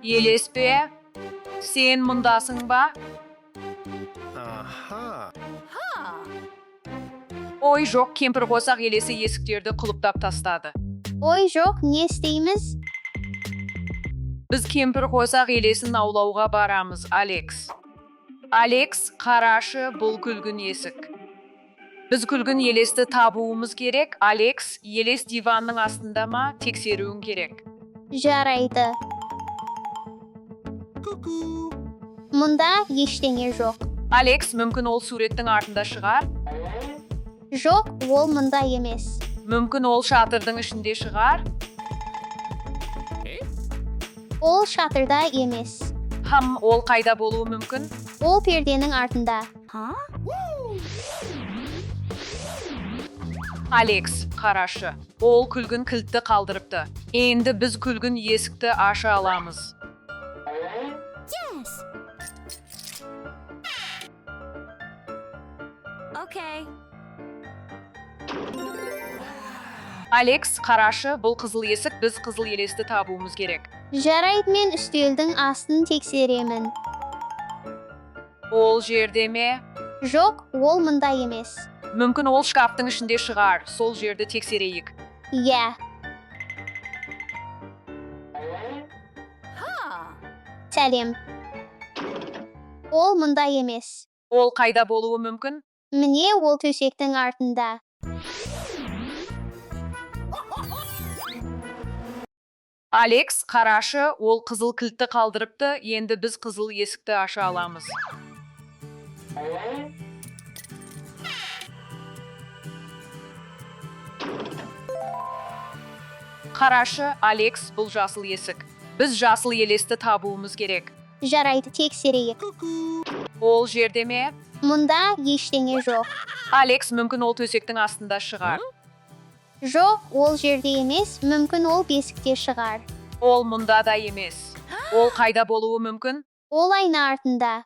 Елеспе, sen mundasың ба? Aha. Ой, жоқ, кемпір қосақ елесі есіктерді құлыптап тастады. Ой жоқ, не істейміз? Біз кемпір қосақ елесін аулауға барамыз, Алекс. Алекс, қарашы, бұл күлгін есік. Біз күлгін елесті табуымыз керек. Алекс, елес диванның астында ма? Тексеруің керек. Жарайды. Мұнда ештеңе жоқ. Алекс, мүмкін ол суреттің артында шығар? Жоқ, ол мұнда емес. Мүмкін ол шатырдың ішінде шығар? Ол шатырда емес. Ол қайда болуы мүмкін? Ол перденің артында. Алекс, қарашы, ол күлгін кілтті қалдырыпты. Енді біз күлгін есікті аша аламыз. Алекс, қарашы, бұл қызыл есік, біз қызыл елесті табуымыз керек. Жарайды, мен үстелдің астын тексеремін. Ол жерде ме? Жоқ, ол мұнда емес. Мүмкін ол шкафтың ішінде шығар, сол жерді тексерейік. Иә. Сәлем. Ол мұнда емес. Ол қайда болуы мүмкін? Міне, ол төсектің артында. Алекс, қарашы, ол қызыл кілтті қалдырыпты, енді біз қызыл есікті аша аламыз. Қарашы, Алекс, бұл жасыл есік. Біз жасыл елесті табуымыз керек. Жарайды, тексерейік. Ол жерде ме? Мұнда ештеңе жоқ. Алекс, мүмкін ол төсектің астында шығар. Жоқ, ол жерде емес, мүмкін ол бесікте шығар. Ол мұнда да емес. Ол қайда болуы мүмкін? Ол айна артында.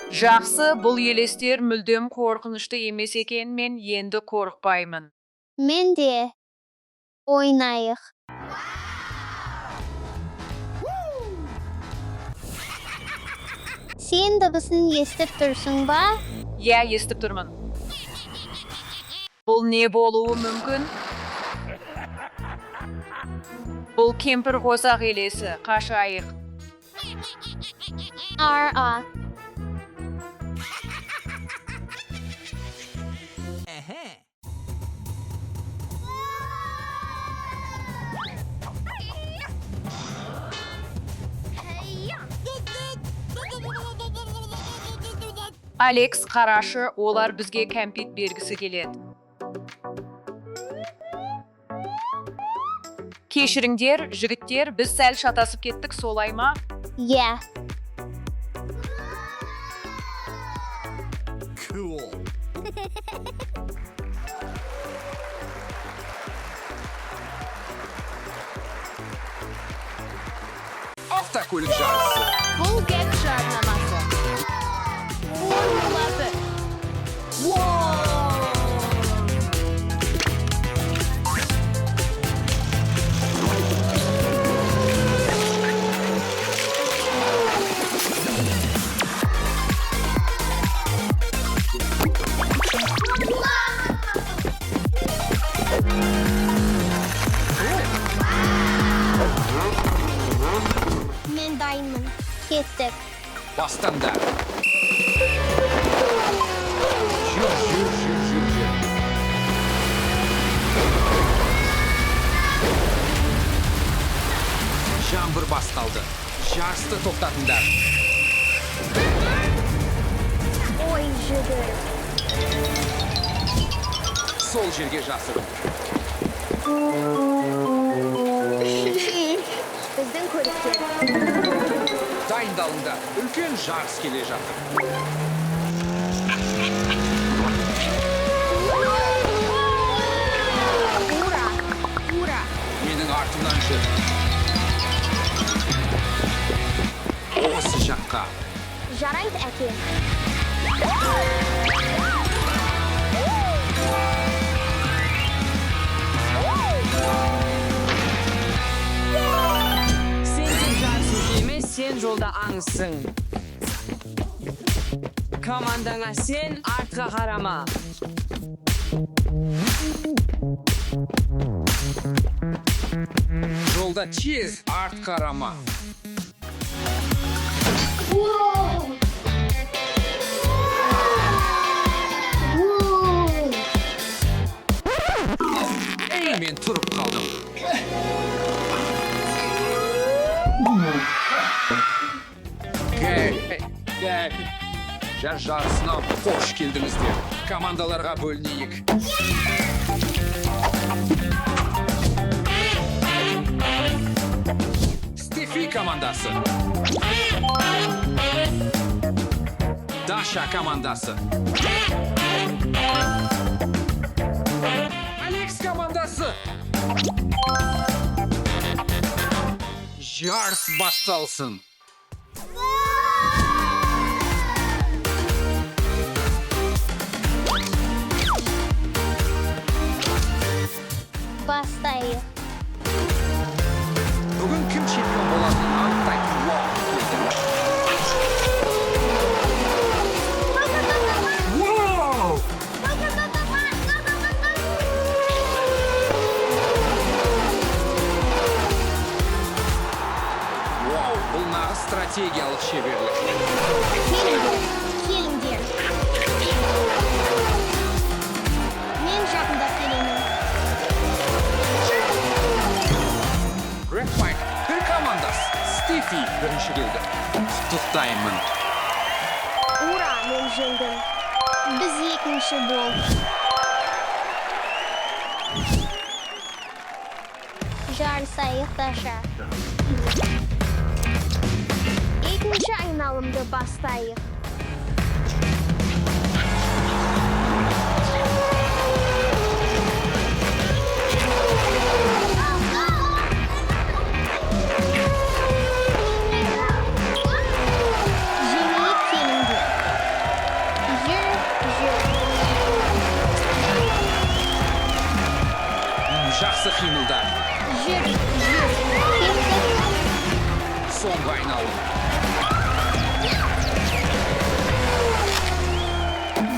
Жақсы, бұл елестер мүлдем қорқынышты емес екен, мен енді қорықпаймын. Мен де. Ойнайық. Сен дыбысын естіп тұрсың ба? Иә, естіп тұрмын. Бұл не болуы мүмкін? Бұл кемпір қосақ елесі, қашайық. Ар-а. Алекс, қарашы, олар бізге кәмпит бергісі келеді. Кешіріңдер, жігіттер, біз сәл шатасып кеттік, солай ма? Иә. Cool. Автокөлік жарысы. Бұл кек жарнамасы. Формула 1. Мен дайынмын. Кеттік. Бастанда. Жүр. Жаңбыр басталды. Жарысты тоқтатыңдар. Ой, жүгір. Сол жерге жасырын. Біздің көліктер. Дайындалыңдар. Үлкен жарыс келе жатыр. Ура! Менің артымнан жүр. Осы жаққа. Жарайды, әке. Sen tekrar емес, sen жолда аңсың. Командаңа сен артқа қарама. Жолда тез арт қарама. Ей, мен тұрып қалдым. Гәй. Жар жарысына қош келдіңіздер. Командаларға бөлінейік. Стефи командасы. Даша командасы. Алекс командасы. Жарыс басталсын. Бастайық. Бүгін кім чемпион болатынын анықтайтын уақыт келді. Бұл нағыз стратегиялық шеберлік. Келіңдер. Мен жақында келемін. Грег Майк, бір командасы. Стефи бірінші келді. Құттықтаймын. Ура, мен жеңдім. Біз екінші бол. Жарысайық, Даша. Екінші айналымды бастайық. Жеңейік келіңдер. Жүр. Жақсы қимылдар. Жүр. Кеттік. Соңғы айналым.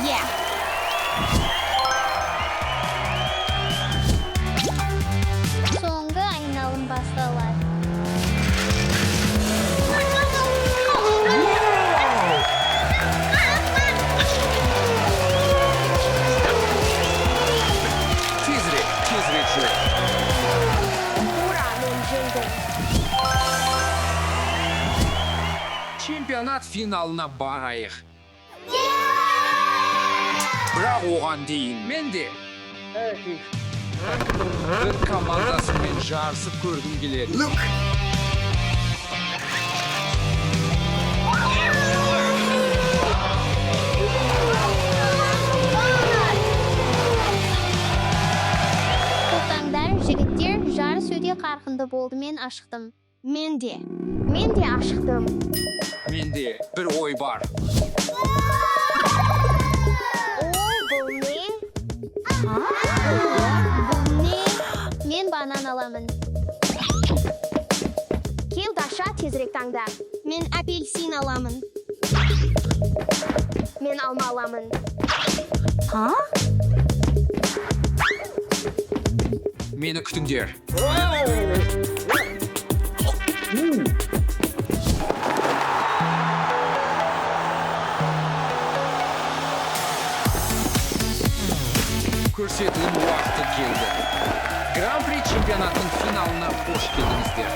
Е. Соңғы айналым басталады. Тезірек жүр. Ура, мен жеңдім. Чемпионат финалына барайық. Бірақ оған дейін мен де бір командасымен жарысып көргім келеді. Тоқтаңдар, жігіттер, жарыс өте қарқынды болды, мен ашықтым. Мен де ашықтым. Менде бір ой бар. Бұл не? Бұл не? Мен банан аламын. Кел, Даша, тезірек таңда. Мен апельсин аламын. Мен алма аламын. Мені күтіңдер. Көрсетілім уақыты келді. Гран-при чемпионатының финалына қош келдіңіздер.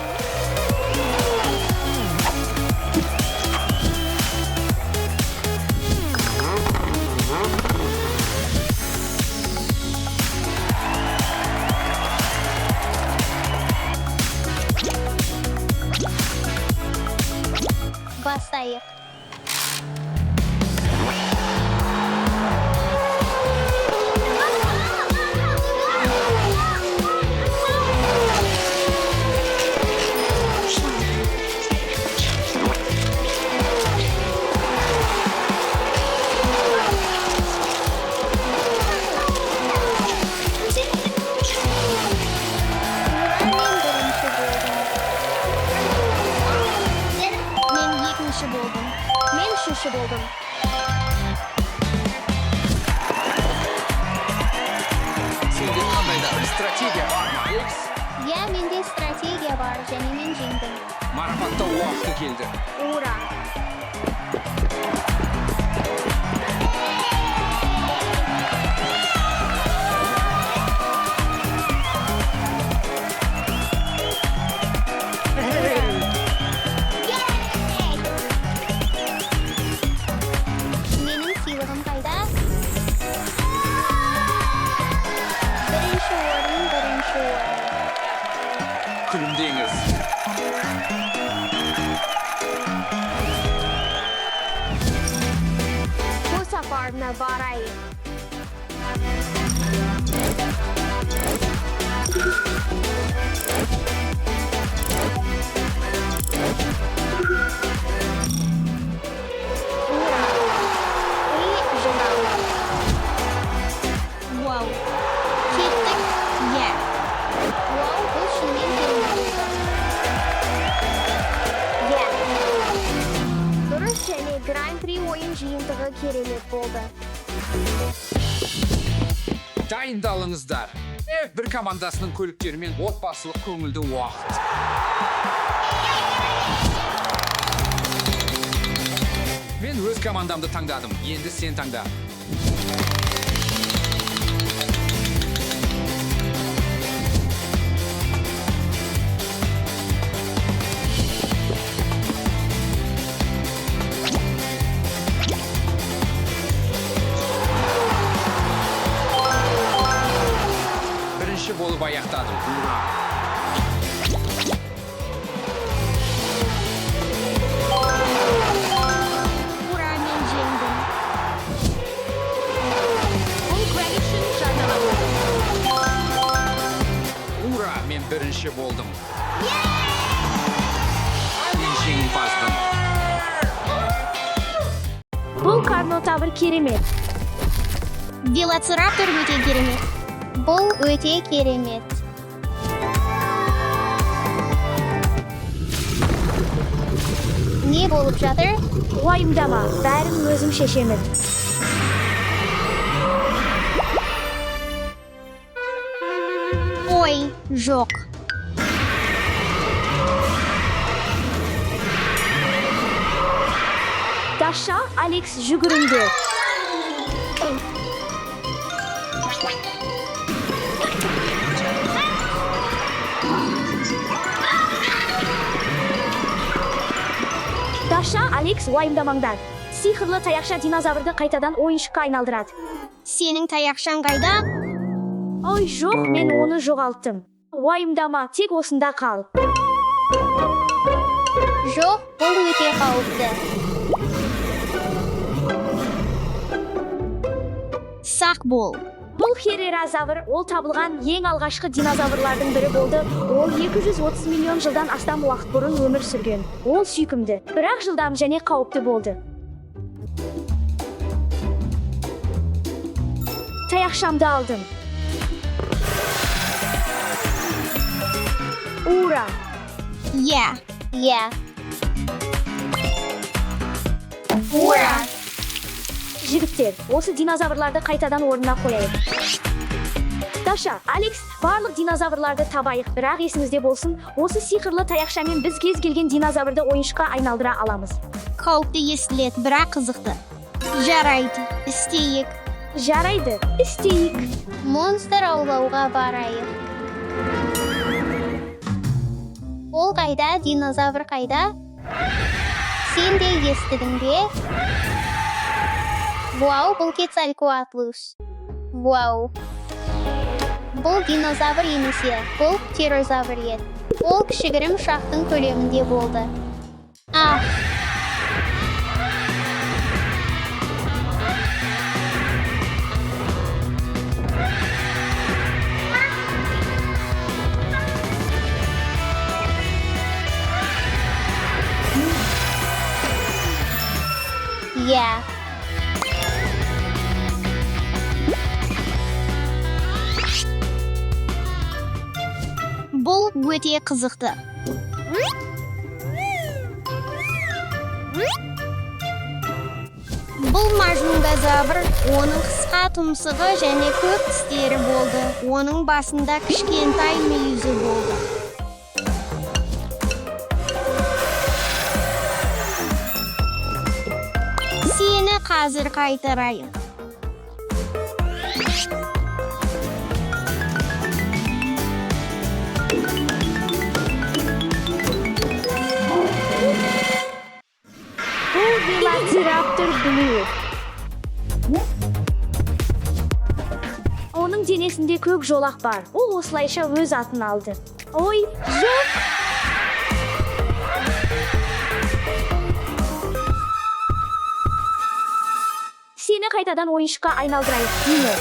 Бастайық. Иә, менде стратегия бар, және мен жеңдім. Marafakta uaqti keldi. Ура! Менің сыйлығым қайда? Бірінші орын. Күлімдеңіз. Bu safarına varayım. Вау. Кеттік. Иә. Вау, бұл шынымен керемет. Дұрыс және Гран-при ойын жиынтығы керемет болды. Дайындалыңыздар. Bir командасының көліктерімен отбасылық көңілді уақыт. Мен өз командамды таңдадым. Енді сен таңда. Бірінші болып аяқтадым. Ура! Ура, мен жеңдім. Бұл Грeg үшін жаңалық. Ура! Мен бірінші болдым. Мен жеңімпазбын. Бұл Карнотавр керемет. Велоцираптор өте керемет. Бұл өте керемет. Не болып жатыр? Уайымдама, бәрін өзім шешемін. Ой, жоқ. Даша, Алекс жүгіріңдер. Даша, Алекс уайымдамаңдар. Сиқырлы таяқша динозаврды қайтадан ойыншыққа айналдырады. Сенің таяқшаң қайда? Ой, жоқ, мен оны жоғалттым. Уайымдама, тек осында қал. Жоқ, бұл өте қауіпті. Сақ бол. Бұл хереразавр, ол табылған ең алғашқы динозаврлардың бірі болды. Ол 230 миллион жылдан астам уақыт бұрын өмір сүрген. Ол сүйкімді, бірақ жылдам және қауіпті болды. Таяқшамды алдым. Ура! Иә. Ура! Жігіттер, осы динозаврларды қайтадан орнына қояйық. Даша, Алекс, барлық динозаврларды табайық, бірақ есіңізде болсын, осы сиқырлы таяқшамен біз кез келген динозаврды ойыншыққа айналдыра аламыз. Қауіпті естілет, бірақ қызықты. Жарайды, істейік. Жарайды, істейік. Монстр аулауға барайық. Ол қайда, динозавр қайда? Сен де естідің бе? Вау, бұл Quetzalcoatlus. Вау. Бұл динозавр емесе, бұл птерозавр еді. Ол кішігірім шақтың көлемінде болды. Ах. Иә. Бұл өте қызықты. Бұл мажунгазавр, оның қысқа тұмсығы және көп тістері болды. Оның басында кішкентай мүйізі болды. Сені қазір қайтарайын. Бұл велоцираптор Blue. Оның денесінде көк жолақ бар. Ол осылайша өз атын алды. Ой, жоқ! Сені қайтадан ойыншыққа айналдырайық, Дино.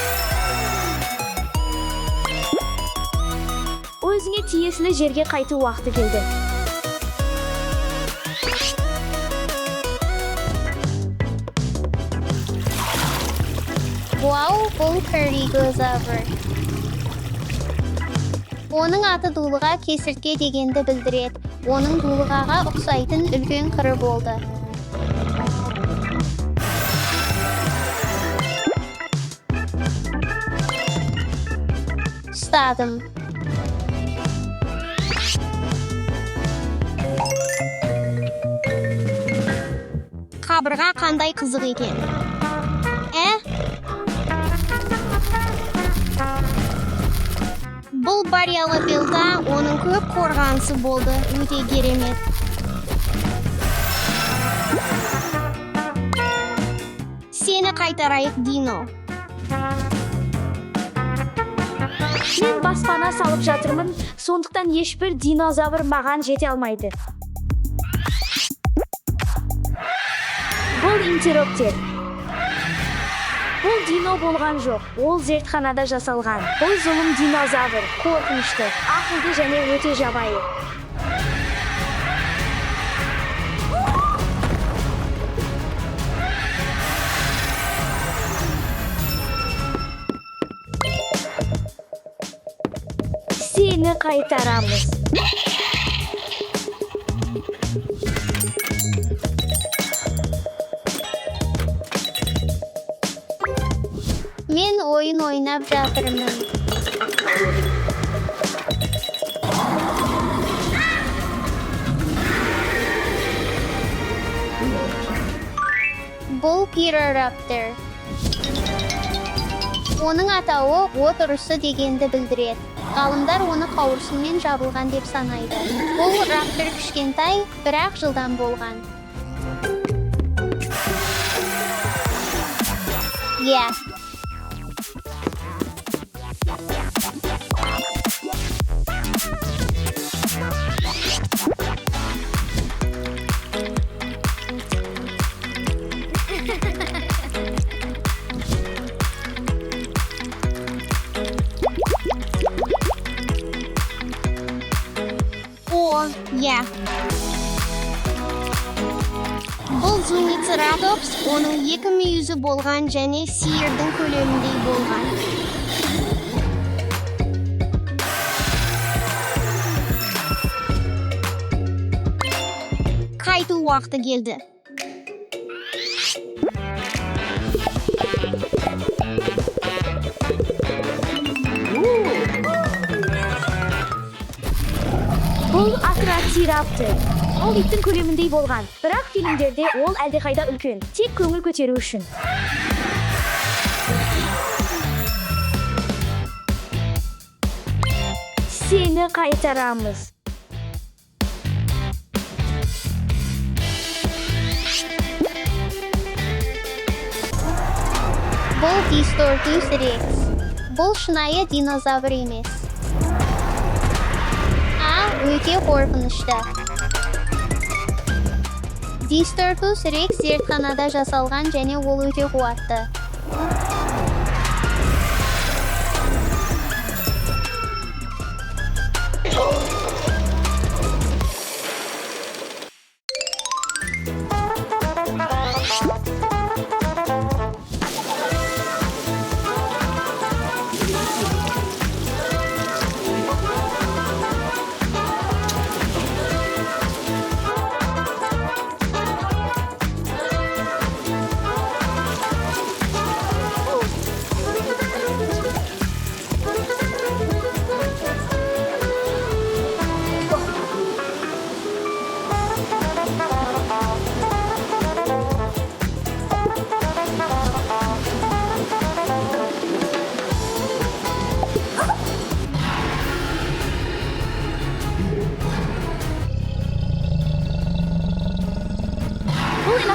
Өзіңе тиесілі жерге қайту уақыты келді. Вау, бұл Кригозавр. Оның аты дулыға кесіртке дегенді білдіреді. Оның дулығаға ұқсайтын үлкен қыры болды. Ұстадым. Қабырға қандай қызық екен. Бұл Бариалапелда оның көп қорғанысы болды, өте керемет. Сені қайтарайық, Дино. Мен баспана салып жатырмын, сондықтан ешбір динозавр маған жете алмайды. Бұл интероптер. Бұл дино болған жоқ, ол зертханада жасалған. Бұл зұлым динозавр, қорқынышты, ақылды және өте жабайы. Сені қайтарамыз. Мен ойын ойнап жатырмын. Бұл Пирораптор. Оның атауы от ұрысы дегенді білдіреді. Ғалымдар оны қауырсынмен жабылған деп санайды. Бұл раптор кішкентай, бірақ жылдам болған. Бұл Зумицератопс, оның екі мүйізі болған және сиырдың көлеміндей болған. Қайту уақыты келді. Бұл Акроцираптор. Ол иттің көлеміндей болған, бірақ фильмдерде ол әлдеқайда үлкен, тек көңіл көтеру үшін. Сені қайтарамыз. Бұл Дисторкус Рекс. Бұл шынайы динозавр емес. Өте қорқынышты. Дисторкус Рекс зертханада жасалған және ол өте қуатты.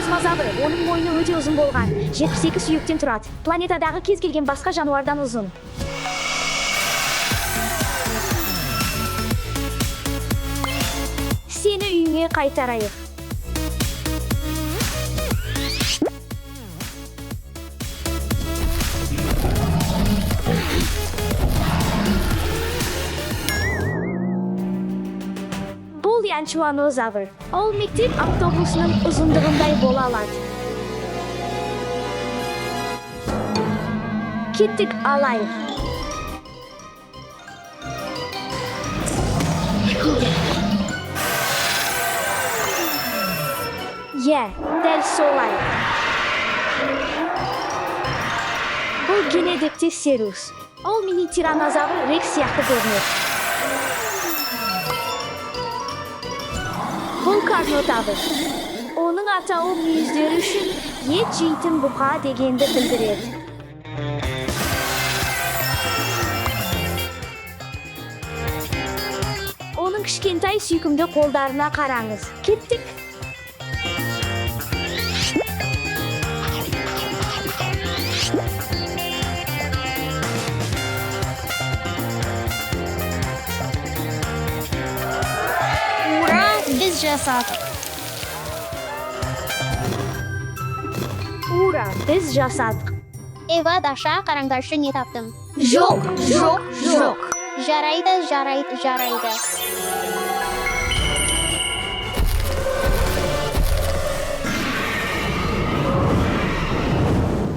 Плазмозавр, оның мойны өте ұзын болған, 72 сүйектен тұрады. Планетадағы кез келген басқа жануардан ұзын. Сені үйіңе қайтарайық. Бұл янчуанозавр. Ол мектеп автобусының ұзындығындай бола алады. Кеттік алайық. Дәл солай. Бұл генедектестерус. Ол мини тиранозавр рекс сияқты көрінеді. Бұл карнотавр. Оның атауы мүйіздері үшін ет жейтін бұқа дегенді білдіреді. Оның кішкентай сүйкімді қолдарына қараңыз. Кеттік. Ура, біз жасадық. Ура, біз жасадық. Ева, Даша, қараңдаршы не таптым. Жоқ. Жарайды.